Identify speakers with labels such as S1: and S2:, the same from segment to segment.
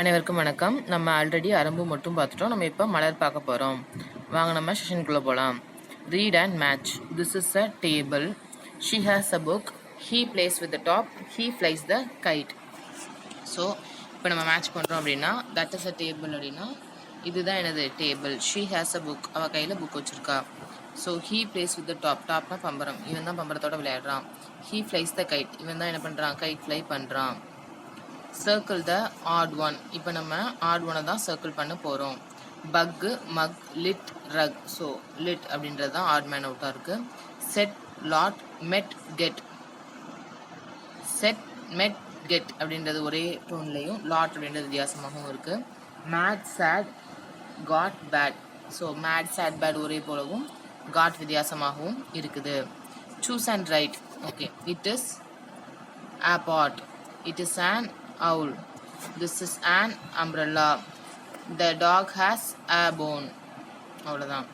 S1: அனைவருக்கும் வணக்கம். நம்ம ஆல்ரெடி அரம்பு மட்டும் பார்த்துட்டோம். நம்ம இப்போ மலர் பார்க்க போகிறோம். வாங்க நம்ம செஷனுக்குள்ளே போகலாம். Read and match. This is a table. She has a book. He plays with the top. He flies the guide. So இப்போ நம்ம மேட்ச் பண்ணுறோம் அப்படின்னா தட் இஸ் அ டேபிள் அப்படின்னா இதுதான் எனது table. She has a book. அவள் கையில் book வச்சுருக்கா. So he plays with the top. டாப்னா பம்பரம். இவன் தான் பம்பரத்தோட விளையாடுறான். He flies the kite. இவன் தான் என்ன பண்ணுறான்? கைட் ஃப்ளை பண்ணுறான். Circle the odd one. இப்போ நம்ம ஆட் ஒனை தான் சர்க்கிள் பண்ண போகிறோம். Bug, mug, lid, rug. So lid அப்படின்றது தான் ஆட் மேன் அவுட்டாக இருக்குது. Set, lot, met, get. Set, met, get அப்படின்றது ஒரே டோன்லையும், லாட் அப்படின்றது வித்தியாசமாகவும் இருக்குது. Mat, sat, cot, bat. So mat, sat, bat ஒரே போலவும், காட் வித்தியாசமாகவும் இருக்குது. Choose and write. Okay, it is a pot. It is an owl. This is an umbrella. The dog has a bone. அவ்வளோதான்.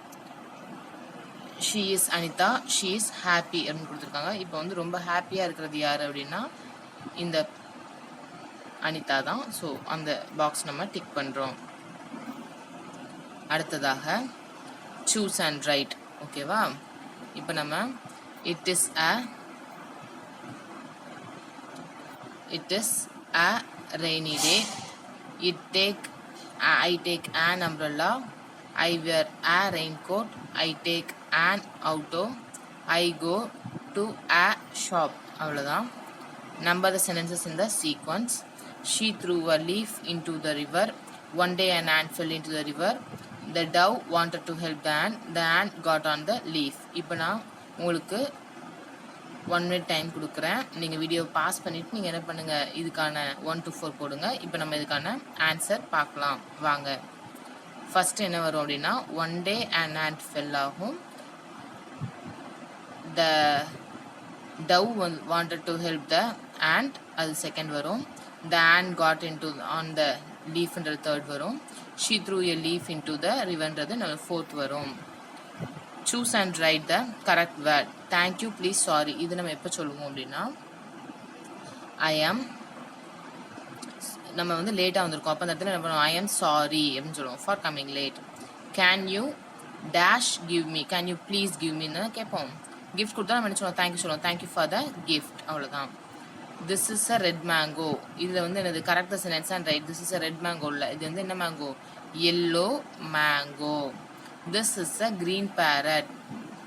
S1: She is Anita. She is happy அப்படின்னு கொடுத்துருக்காங்க. இப்போ வந்து ரொம்ப ஹாப்பியாக இருக்கிறது யார் அப்படின்னா இந்த அனிதா தான். ஸோ அந்த பாக்ஸ் நம்ம டிக் பண்ணுறோம். அடுத்ததாக சூஸ் அண்ட் ரைட். ஓகேவா? இப்போ நம்ம it is a rainy day. I take an umbrella. I wear a raincoat. I take an auto. I go to a shop. அவ்வளோதான். Number the sentences in the sequence. She threw a leaf into the river. One day an ant fell into the river. The dove wanted to help the ant. The ant got on the leaf. இப்போ நான் உங்களுக்கு 1 minute time கொடுக்குறேன். நீங்கள் video pass பண்ணிவிட்டு நீங்கள் என்ன பண்ணுங்கள், இதுக்கான 1 to 4 போடுங்க. இப்போ நம்ம இதுக்கான ஆன்சர் பார்க்கலாம் வாங்க. ஃபஸ்ட்டு என்ன வரும் அப்படின்னா one day and ant fell ஆகும். The dove wanted to help the ant, அது செகண்ட் வரும். The ant got into on the லீஃப்ன்றது தேர்ட் வரும். She threw a leaf into the ரிவர்ன்றது நம்ம ஃபோர்த் வரும். Choose and write the correct word. Thank you, please, sorry. இது நம்ம எப்போ சொல்லுவோம் அப்படின்னா நம்ம வந்து லேட்டாக வந்திருக்கோம். அப்போ அந்த இடத்துல என்ன பண்ணுவோம்? ஐ எம் சாரி அப்படின்னு சொல்லுவோம். For coming late. Can you dash give me. Can you please give மீன்னு கேட்போம். கிஃப்ட் கொடுத்தா நம்ம என்ன சொல்லுவோம்? தேங்க்யூ சொல்லுவோம். Thank you for the gift. அவ்வளோதான். This is a red mango. இதில் வந்து என்னது correct the sentence and write. This is a red mango இல்லை, இது வந்து என்ன mango? Yellow mango. This is a green parrot.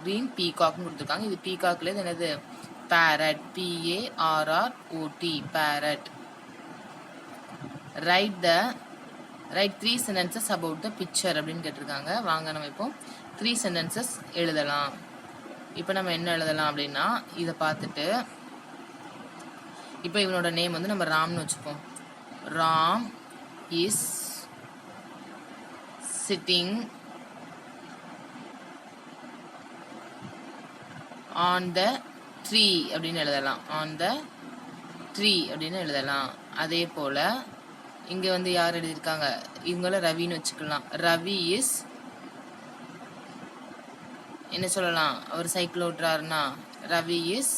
S1: Green பீகாக்னு கொடுத்துருக்காங்க. இது பீகாக்ல இது என்னது? Parrot. PARROT, farad. Right 3 sentences about the picture அப்படின்னு கேட்டிருக்காங்க. வாங்க நம்ம இப்போ 3 sentences எழுதலாம். இப்போ நம்ம என்ன எழுதலாம் அப்படின்னா இதை பார்த்துட்டு இப்போ இவனோட நேம் வந்து நம்ம ராம்னு வச்சுப்போம். Ram is sitting on the tree அப்படின்னு எழுதலாம். ஆன் த ட்ரீ அப்படின்னு எழுதலாம். அதே போல் இங்கே வந்து யார் எழுதியிருக்காங்க? இவங்கள ரவின்னு வச்சுக்கலாம். ரவி இஸ் என்ன சொல்லலாம்? அவர் சைக்கிள் ஓட்டுறாருன்னா Ravi is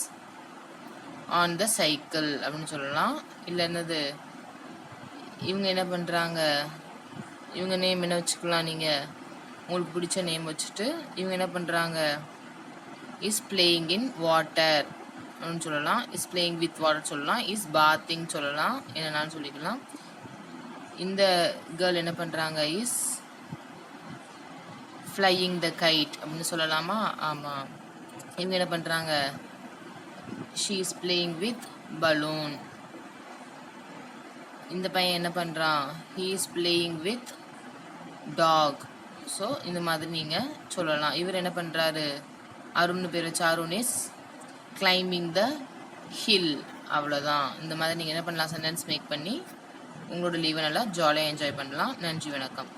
S1: on the cycle அப்படின்னு சொல்லலாம். இல்லை என்னது இவங்க என்ன பண்ணுறாங்க? இவங்க நேம் என்ன வச்சுக்கலாம்? நீங்கள் உங்களுக்கு பிடிச்ச நேம் வச்சுட்டு இவங்க என்ன பண்ணுறாங்க? இஸ் பிளேயிங் இன் வாட்டர் அப்படின்னு சொல்லலாம். இஸ் பிளேயிங் வித் வாட்டர் சொல்லலாம். இஸ் பாத்திங் சொல்லலாம். என்னென்னு சொல்லிக்கலாம். இந்த கேர்ள் என்ன பண்ணுறாங்க? இஸ் ஃப்ளையிங் த கைட் அப்படின்னு சொல்லலாமா? ஆமாம். இவங்க என்ன பண்ணுறாங்க? She is playing with balloon. இந்த பையன் என்ன பண்ணுறான்? He is playing with dog. So இந்த மாதிரி நீங்கள் சொல்லலாம். இவர் என்ன பண்ணுறாரு? அருண்னு பேர் வச்சு Arun is climbing the hill. அவ்வளோதான். இந்த மாதிரி நீங்கள் என்ன பண்ணலாம்? சென்டென்ஸ் மேக் பண்ணி உங்களோட லீவை நல்லா ஜாலியாக என்ஜாய் பண்ணலாம். நன்றி, வணக்கம்.